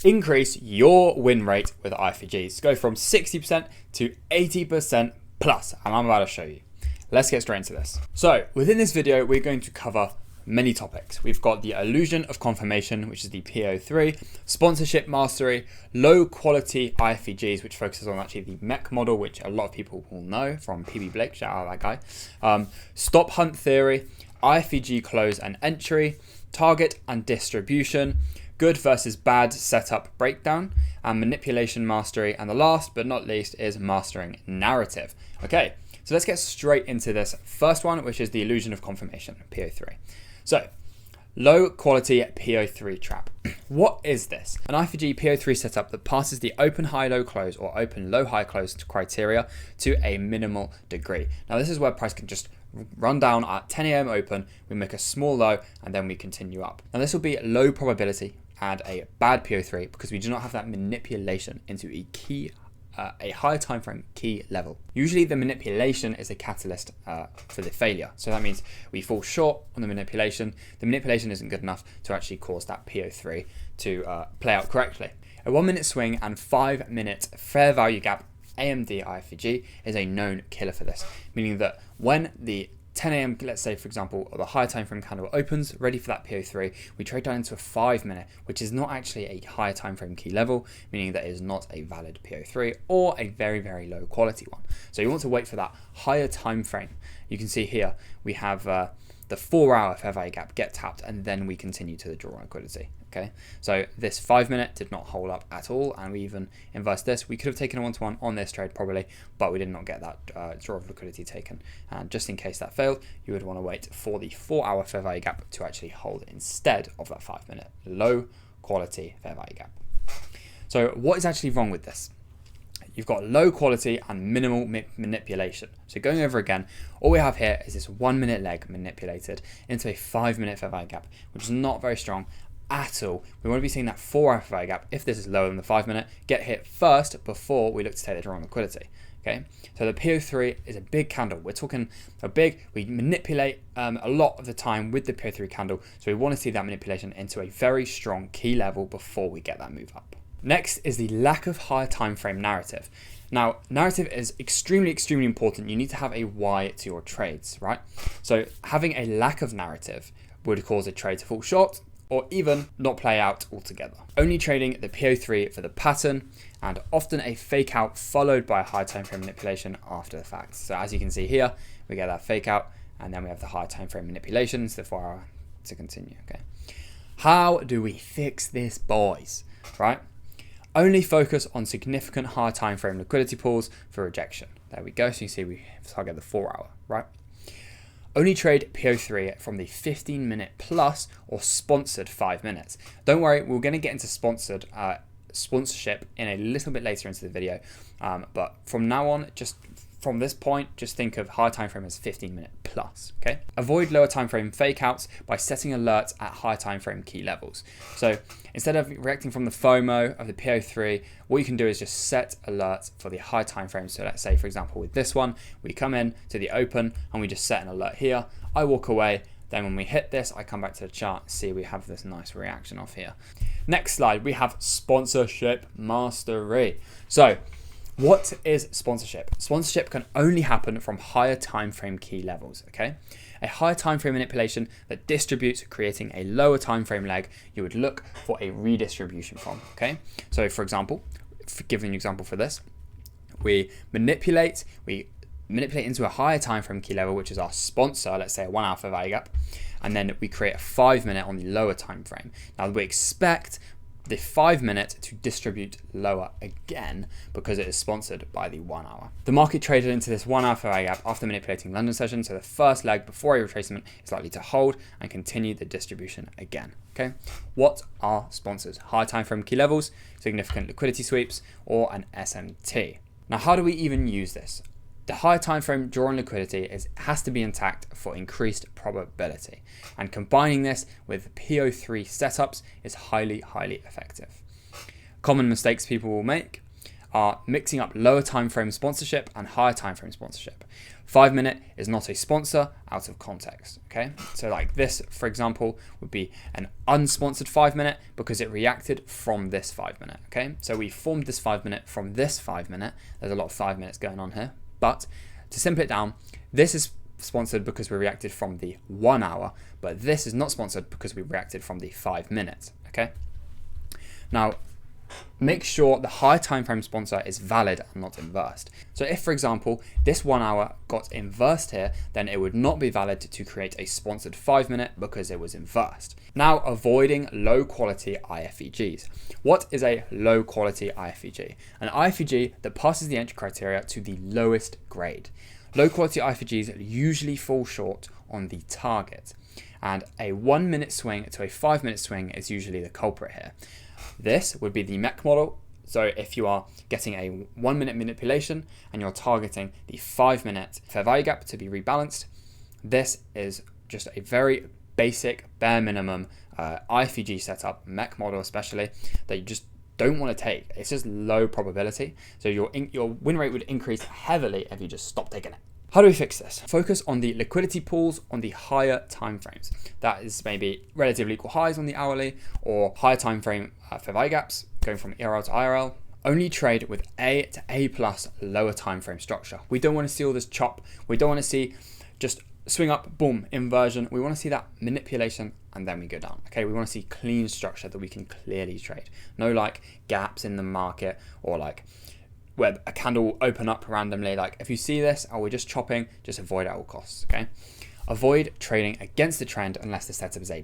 Increase your win rate with IFVGs. Go from 60% to 80% plus, and I'm about to show you. Let's get straight into this. So within this video, we're going to cover many topics. We've got the Illusion of Conformation, which is the PO3, sponsorship mastery, low quality IFVGs, which focuses on actually the mech model, which a lot of people will know from PB Blake, shout out that guy. Stop hunt theory, IFVG close and entry, target and distribution, good versus bad setup breakdown, and manipulation mastery. And the last but not least is mastering narrative. Okay, so let's get straight into this first one, which is the Illusion of Conformation, PO3. So, low quality PO3 trap. What is this? An IFVG PO3 setup that passes the open high low close or open low high close criteria to a minimal degree. Now this is where price can just run down at 10 AM open, we make a small low, and then we continue up. Now this will be low probability and a bad PO3 because we do not have that manipulation into a higher time frame key level. Usually the manipulation is a catalyst for the failure. So that means we fall short on the manipulation. The manipulation isn't good enough to actually cause that PO3 to play out correctly. A 1 minute swing and 5 minute fair value gap AMD IFVG is a known killer for this, meaning that when the 10 AM, let's say for example, the higher time frame candle opens, ready for that PO3, we trade down into a 5 minute, which is not actually a higher time frame key level, meaning that it is not a valid PO3 or a very, very low quality one. So you want to wait for that higher time frame. You can see here, we have the 4 hour fair value gap get tapped, and then we continue to the draw on liquidity. Okay, so this 5 minute did not hold up at all, and we even inversed this. We could have taken a 1-to-1 on this trade probably, but we did not get that draw of liquidity taken. And just in case that failed, you would want to wait for the 4 hour fair value gap to actually hold instead of that 5 minute low quality fair value gap. So what is actually wrong with this? You've got low quality and minimal manipulation. So going over again, all we have here is this 1 minute leg manipulated into a 5 minute fair value gap, which is not very strong at all. We want to be seeing that 4 hour fair value gap, if this is lower than the 5 minute, get hit first before we look to take the draw on liquidity. Okay, so the PO3 is a big candle. We're talking we manipulate a lot of the time with the PO3 candle. So we want to see that manipulation into a very strong key level before we get that move up. Next is the lack of higher time frame narrative. Now, narrative is extremely, extremely important. You need to have a why to your trades, right? So having a lack of narrative would cause a trade to fall short or even not play out altogether. Only trading the PO3 for the pattern, and often a fake out followed by a high time frame manipulation after the fact. So as you can see here, we get that fake out, and then we have the high time frame manipulations, the 4 hour to continue. Okay, how do we fix this, boys? Right? Only focus on significant higher time frame liquidity pools for rejection. There we go. So you see we target the 4 hour, right? Only trade PO3 from the 15 minute plus or sponsored 5 minutes. Don't worry, we're going to get into sponsorship in a little bit later into the video. But from now on, just from this point, just think of higher time frame as 15 minute plus. Okay. Avoid lower time frame fake outs by setting alerts at higher time frame key levels. So instead of reacting from the FOMO of the PO3, what you can do is just set alerts for the high time frame. So let's say, for example, with this one, we come in to the open and we just set an alert here. I walk away. Then when we hit this, I come back to the chart, see we have this nice reaction off here. Next slide, we have sponsorship mastery. So what is sponsorship? Sponsorship can only happen from higher time frame key levels, okay? A higher time frame manipulation that distributes, creating a lower time frame leg, you would look for a redistribution from, okay? So for example, giving an example for this, we manipulate into a higher time frame key level, which is our sponsor, let's say a 1 hour fair value gap, and then we create a 5 minute on the lower time frame. Now we expect the 5 minute to distribute lower again because it is sponsored by the 1 hour. The market traded into this 1 hour fair value gap after manipulating London session, so the first leg before a retracement is likely to hold and continue the distribution again. Okay, what are sponsors? High time frame key levels, significant liquidity sweeps, or an SMT. Now, how do we even use this? The high time frame draw on liquidity has to be intact for increased probability, and combining this with PO3 setups is highly, highly effective. Common mistakes people will make: are mixing up lower time frame sponsorship and higher time frame sponsorship. 5 minute is not a sponsor out of context, okay? So like this, for example, would be an unsponsored 5 minute because it reacted from this 5 minute, okay? So we formed this 5 minute from this 5 minute. There's a lot of 5 minutes going on here, but to simple it down, this is sponsored because we reacted from the 1 hour, but this is not sponsored because we reacted from the 5 minutes, okay? Now, make sure the high time frame sponsor is valid and not inversed. So if, for example, this 1 hour got inversed here, then it would not be valid to create a sponsored 5 minute because it was inversed. Now, avoiding low quality IFVGs. What is a low quality IFVG? An IFVG that passes the entry criteria to the lowest grade. Low quality IFVGs usually fall short on the target, and a 1 minute swing to a 5 minute swing is usually the culprit here. This would be the MEC model. So if you are getting a 1 minute manipulation and you're targeting the 5 minute fair value gap to be rebalanced, this is just a very basic bare minimum IFVG setup, MEC model especially, that you just don't want to take. It's just low probability. So your win rate would increase heavily if you just stop taking it. How do we fix this? Focus on the liquidity pools on the higher time frames. That is maybe relatively equal highs on the hourly or higher time frame fair value gaps going from ERL to IRL. Only trade with A to A plus lower time frame structure. We don't want to see all this chop. We don't want to see just swing up, boom, inversion. We want to see that manipulation and then we go down. Okay, we want to see clean structure that we can clearly trade. No like gaps in the market or like where a candle will open up randomly. Like if you see this, we're just chopping, just avoid at all costs, okay? Avoid trading against the trend unless the setup is A+.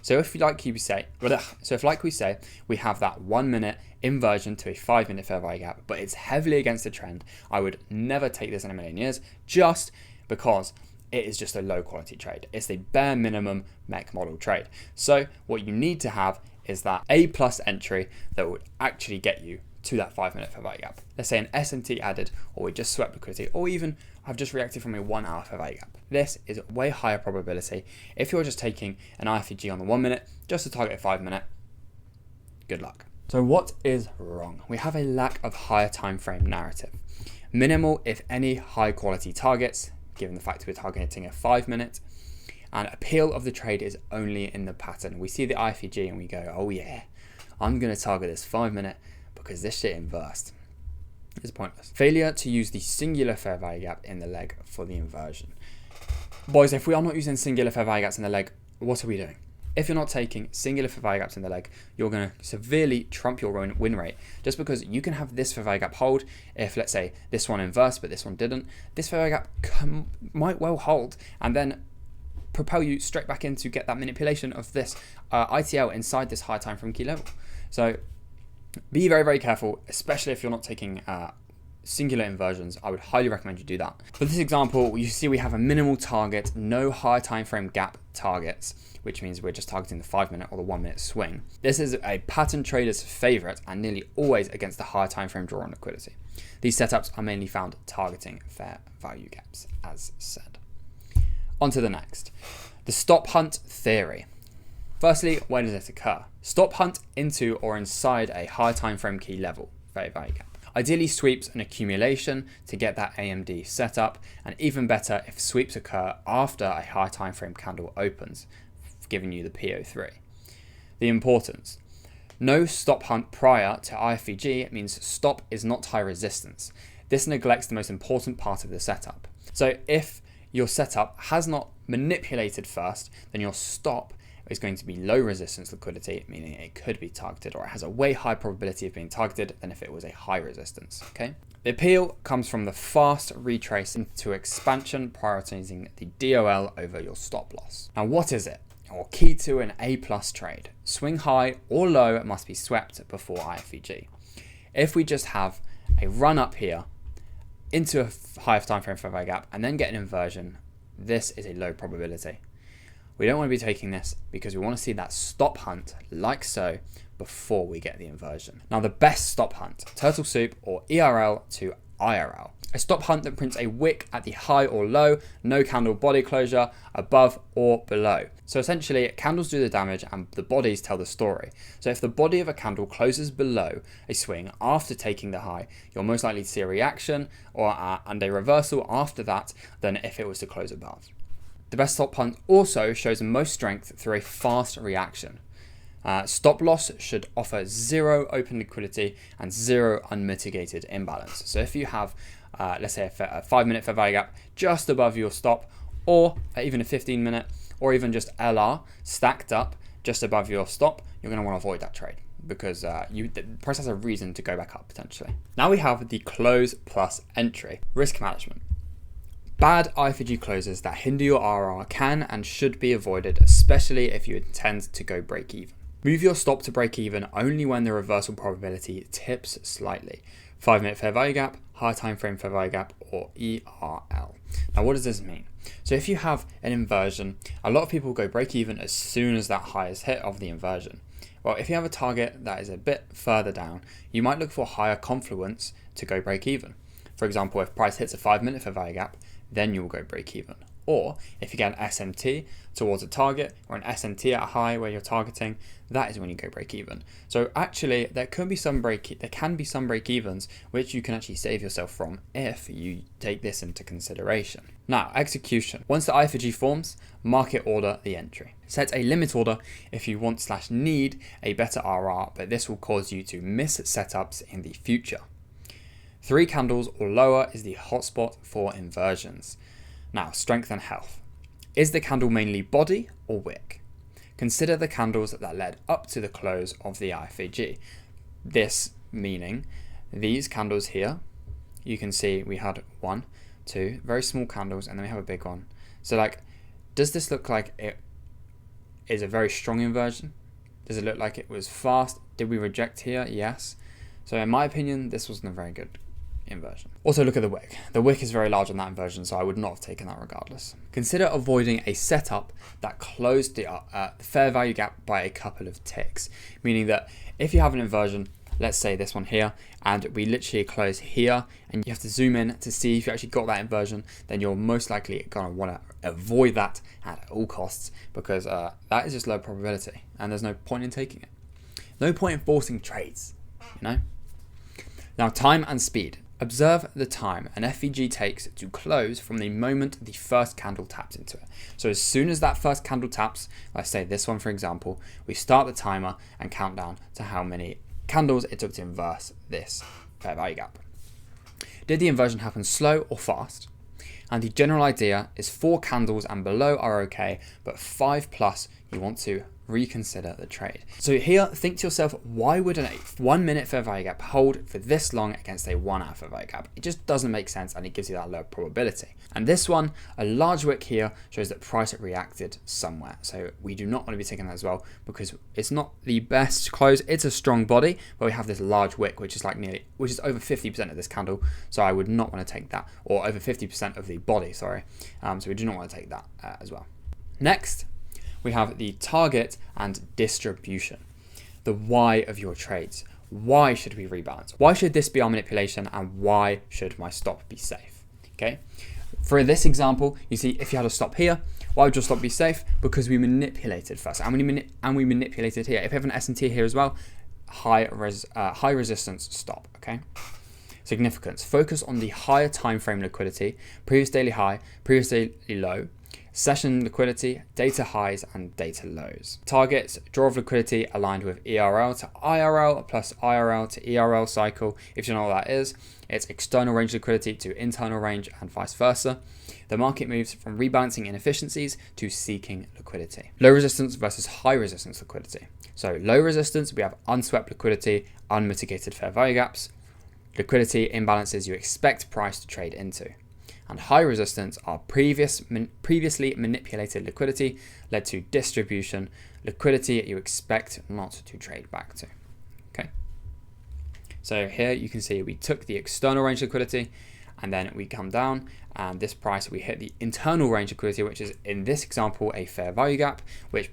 So if like we say, we have that 1 minute inversion to a 5 minute fair value gap, but it's heavily against the trend, I would never take this in a million years just because it is just a low quality trade. It's the bare minimum MEC model trade. So what you need to have is that A+ entry that would actually get you to that 5 minute fair value gap. Let's say an SMT added, or we just swept liquidity, or even I've just reacted from a 1 hour fair value gap. This is a way higher probability. If you're just taking an IFVG on the 1 minute just to target a 5 minute, good luck. So what is wrong? We have a lack of higher time frame narrative. Minimal, if any, high quality targets, given the fact we're targeting a 5 minute, and appeal of the trade is only in the pattern. We see the IFVG and we go, oh yeah, I'm gonna target this 5 minute because this shit inversed. It's pointless. Failure to use the singular fair value gap in the leg for the inversion. Boys, if we are not using singular fair value gaps in the leg, what are we doing? If you're not taking singular fair value gaps in the leg, you're going to severely trump your own win rate just because you can have this fair value gap hold. If let's say this one inversed but this one didn't, this fair value gap might well hold and then propel you straight back in to get that manipulation of this ITL inside this high time frame key level. So be very, very careful, especially if you're not taking singular inversions. I would highly recommend you do that. For this example, you see we have a minimal target, no high time frame gap targets, which means we're just targeting the 5 minute or the 1 minute swing. This is a pattern trader's favorite and nearly always against the higher time frame draw on liquidity. These setups are mainly found targeting fair value gaps, as said. On to the next, the stop hunt theory. Firstly, when does it occur? Stop hunt into or inside a high time frame key level, fair value gap. Ideally sweeps and accumulation to get that AMD set up, and even better if sweeps occur after a high time frame candle opens, giving you the PO3. The importance. No stop hunt prior to IFVG means stop is not high resistance. This neglects the most important part of the setup. So if your setup has not manipulated first, then your stop is going to be low resistance liquidity, meaning it could be targeted or it has a way high probability of being targeted than if it was a high resistance, okay? The appeal comes from the fast retrace into expansion, prioritizing the DOL over your stop loss. Now what is it? Or key to an A+ trade. Swing high or low must be swept before IFVG. If we just have a run up here into a higher time frame fair value gap and then get an inversion, this is a low probability. We don't want to be taking this because we want to see that stop hunt like so before we get the inversion. Now the best stop hunt, turtle soup or ERL to IRL. A stop hunt that prints a wick at the high or low, no candle body closure, above or below. So essentially, candles do the damage and the bodies tell the story. So if the body of a candle closes below a swing after taking the high, you're most likely to see a reaction and a reversal after that than if it was to close above. The best stop hunt also shows the most strength through a fast reaction. Stop loss should offer 0 open liquidity and 0 unmitigated imbalance. So if you have, let's say a 5-minute fair value gap just above your stop, or even a 15-minute, or even just LR stacked up just above your stop, you're going to want to avoid that trade because the price has a reason to go back up potentially. Now we have the close plus entry. Risk management. Bad IFVG closes that hinder your RR can and should be avoided, especially if you intend to go break even. Move your stop to break even only when the reversal probability tips slightly. 5-minute fair value gap, high time frame fair value gap, or ERL. Now what does this mean? So if you have an inversion, a lot of people go break even as soon as that high is hit of the inversion. Well, if you have a target that is a bit further down, you might look for higher confluence to go break even. For example, if price hits a 5-minute fair value gap, then you will go break even. Or if you get an SMT towards a target or an SMT at a high where you're targeting, that is when you go break even. So actually there can be some break evens which you can actually save yourself from if you take this into consideration. Now, execution. Once the IFVG forms, market order the entry. Set a limit order if you want/need a better RR, but this will cause you to miss setups in the future. 3 candles or lower is the hotspot for inversions. Now, strength and health. Is the candle mainly body or wick? Consider the candles that led up to the close of the IFVG. This meaning these candles here, you can see we had 1, 2, very small candles, and then we have a big one. So like, does this look like it is a very strong inversion? Does it look like it was fast? Did we reject here? Yes. So in my opinion, this wasn't a very good inversion. Also look at the wick. The wick is very large on that inversion, so I would not have taken that regardless. Consider avoiding a setup that closed the fair value gap by a couple of ticks, meaning that if you have an inversion, let's say this one here, and we literally close here, and you have to zoom in to see if you actually got that inversion, then you're most likely going to want to avoid that at all costs because that is just low probability and there's no point in taking it. No point in forcing trades, you know? Now, time and speed. Observe the time an FVG takes to close from the moment the first candle taps into it. So as soon as that first candle taps, let's say this one for example, we start the timer and count down to how many candles it took to inverse this fair value gap. Did the inversion happen slow or fast? And the general idea is 4 candles and below are okay, but 5+ you want to reconsider the trade. So here, think to yourself, why would a 1 minute fair value gap hold for this long against a 1 hour fair value gap? It just doesn't make sense and it gives you that low probability. And this one, a large wick here shows that price reacted somewhere. So we do not want to be taking that as well because it's not the best close. It's a strong body, but we have this large wick, which is over 50% of this candle. So I would not want to take that, or over 50% of the body, sorry. So we do not want to take that as well. Next, we have the target and distribution, the why of your trades. Why should we rebalance? Why should this be our manipulation, and why should my stop be safe? Okay. For this example, you see if you had a stop here, why would your stop be safe? Because we manipulated first, and we manipulated here. If you have an S&T here as well, high resistance stop. Okay. Significance. Focus on the higher time frame liquidity, previous daily high, previous daily low, session liquidity, data highs and data lows. Targets, draw of liquidity aligned with ERL to IRL plus IRL to ERL cycle. If you know what that is, it's external range liquidity to internal range and vice versa. The market moves from rebalancing inefficiencies to seeking liquidity. Low resistance versus high resistance liquidity. So low resistance, we have unswept liquidity, unmitigated fair value gaps, liquidity imbalances you expect price to trade into. And high resistance are previously manipulated liquidity led to distribution, liquidity you expect not to trade back to. Okay. So here you can see we took the external range liquidity and then we come down, and this price, we hit the internal range liquidity, which is in this example a fair value gap,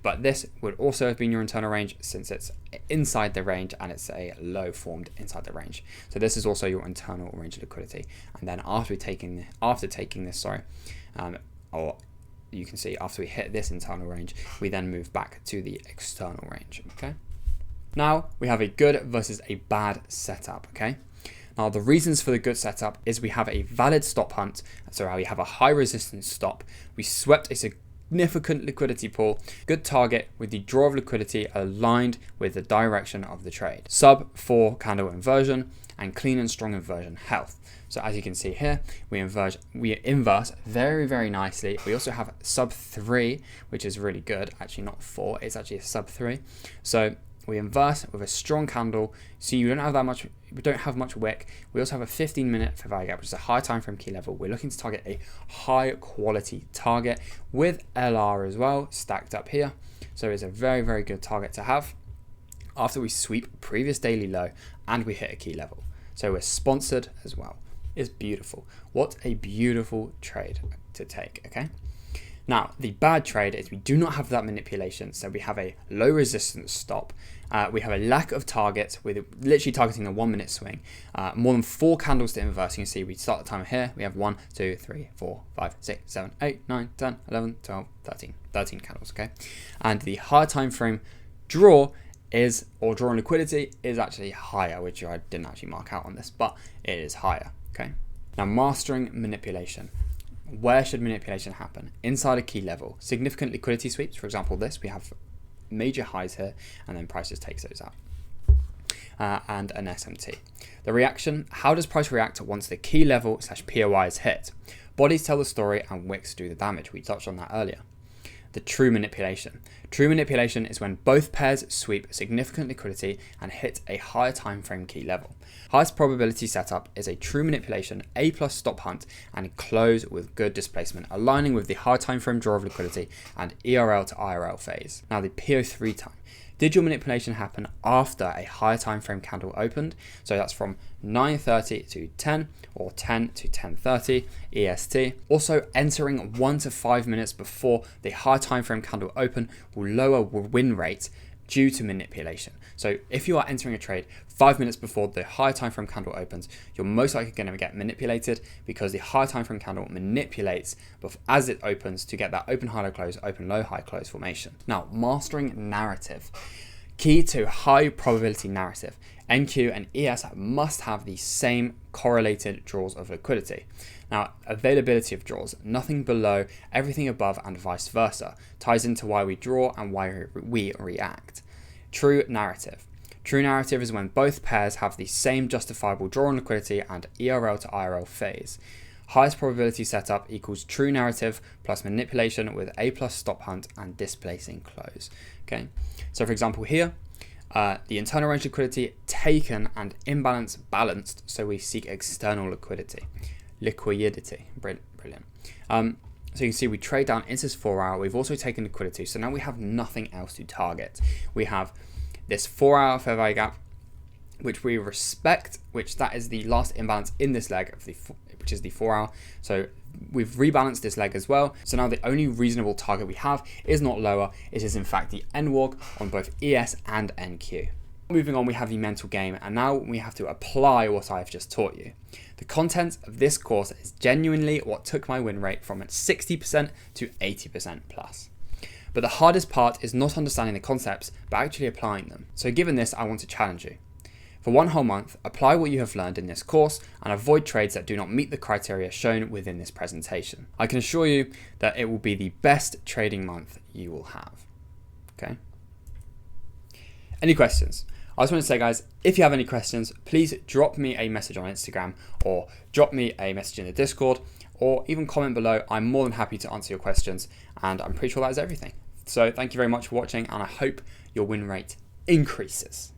but this would also have been your internal range since it's inside the range and it's a low formed inside the range. So this is also your internal range liquidity. And then after taking this, or you can see after we hit this internal range, we then move back to the external range. Okay. Now we have a good versus a bad setup. Okay. Now the reasons for the good setup is we have a valid stop hunt, so we have a high resistance stop, we swept a significant liquidity pool, good target with the draw of liquidity aligned with the direction of the trade, sub 4 candle inversion, and clean and strong inversion health. So as you can see here, we inverse very, very nicely. We also have sub 3, which is really good. Actually not 4, it's actually a sub 3. So we inverse with a strong candle, so we don't have much wick. We also have a 15-minute fair value gap, which is a high time frame key level. We're looking to target a high quality target with LR as well, stacked up here. So it's a very, very good target to have after we sweep previous daily low and we hit a key level. So we're sponsored as well. It's beautiful. What a beautiful trade to take, okay? Now, the bad trade is we do not have that manipulation, so we have a low resistance stop. We have a lack of targets with literally targeting a 1 minute swing. More than 4 candles to inverse. You can see we start the timer here. We have 1, 2, 3, 4, 5, 6, 7, 8, 9, 10, 11, 12, 13. 13 candles, okay? And the higher time frame draw drawing liquidity is actually higher, which I didn't actually mark out on this, but it is higher, okay? Now, mastering manipulation. Where should manipulation happen? Inside a key level. Significant liquidity sweeps, for example this, we have major highs here, and then price just takes those out. And an SMT. The reaction, how does price react once the key level / POI is hit? Bodies tell the story and wicks do the damage. We touched on that earlier. The true manipulation. True manipulation is when both pairs sweep significant liquidity and hit a higher time frame key level. Highest probability setup is a true manipulation, A+ stop hunt, and close with good displacement, aligning with the high time frame draw of liquidity and ERL to IRL phase. Now the PO3 time. Did your manipulation happen after a higher time frame candle opened? So that's from 9:30 to 10 or 10 to 10:30 EST. Also, entering 1 to 5 minutes before the high time frame candle open will lower win rate due to manipulation. So if you are entering a trade 5 minutes before the high time frame candle opens, you're most likely going to get manipulated because the high time frame candle manipulates as it opens to get that open high low close, open low high close formation. Now, mastering narrative. Key to high probability narrative. NQ and ES must have the same correlated draws of liquidity. Now, availability of draws, nothing below, everything above, and vice versa, ties into why we draw and why we react. True narrative. True narrative is when both pairs have the same justifiable draw on liquidity and ERL to IRL phase. Highest probability setup equals true narrative plus manipulation with A+ stop hunt and displacing close. Okay, so for example here, the internal range liquidity taken and imbalance balanced, so we seek external liquidity. Brilliant. So you can see we trade down into this 4 hour. We've also taken liquidity, so now we have nothing else to target. We have this 4 hour fair value gap, which we respect, which that is the last imbalance in this leg of which is the 4 hour. So we've rebalanced this leg as well. So now the only reasonable target we have is not lower. It is in fact the NWOG on both ES and NQ. Moving on, we have the mental game, and now we have to apply what I've just taught you. The content of this course is genuinely what took my win rate from 60% to 80% plus. But the hardest part is not understanding the concepts, but actually applying them. So given this, I want to challenge you. For 1 whole month, apply what you have learned in this course and avoid trades that do not meet the criteria shown within this presentation. I can assure you that it will be the best trading month you will have. Okay? Any questions? I just want to say, guys, if you have any questions, please drop me a message on Instagram or drop me a message in the Discord or even comment below. I'm more than happy to answer your questions, and I'm pretty sure that is everything. So thank you very much for watching, and I hope your win rate increases.